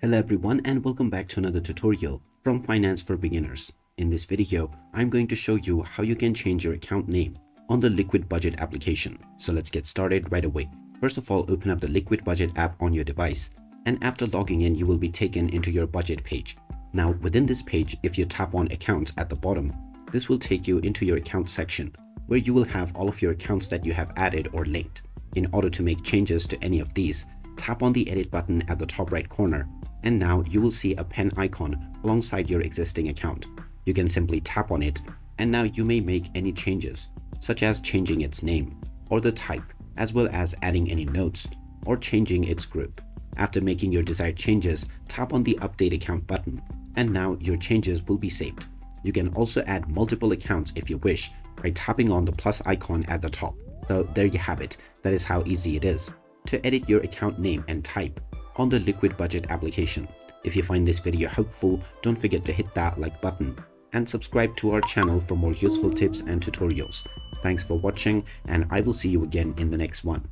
Hello everyone and welcome back to another tutorial from Finance for Beginners. In this video, I'm going to show you how you can change your account name on the LiquidBudget application. So let's get started right away. First of all, open up the LiquidBudget app on your device, and after logging in, you will be taken into your budget page. Now within this page, if you tap on accounts at the bottom, this will take you into your account section where you will have all of your accounts that you have added or linked. In order to make changes to any of these, tap on the edit button at the top right corner, and now you will see a pen icon alongside your existing account. You can simply tap on it, and now you may make any changes, such as changing its name or the type, as well as adding any notes or changing its group. After making your desired changes, tap on the update account button, and now your changes will be saved. You can also add multiple accounts if you wish by tapping on the plus icon at the top. So there you have it. That is how easy it is to edit your account name and type on the LiquidBudget application. If you find this video helpful, don't forget to hit that like button and subscribe to our channel for more useful tips and tutorials. Thanks for watching, and I will see you again in the next one.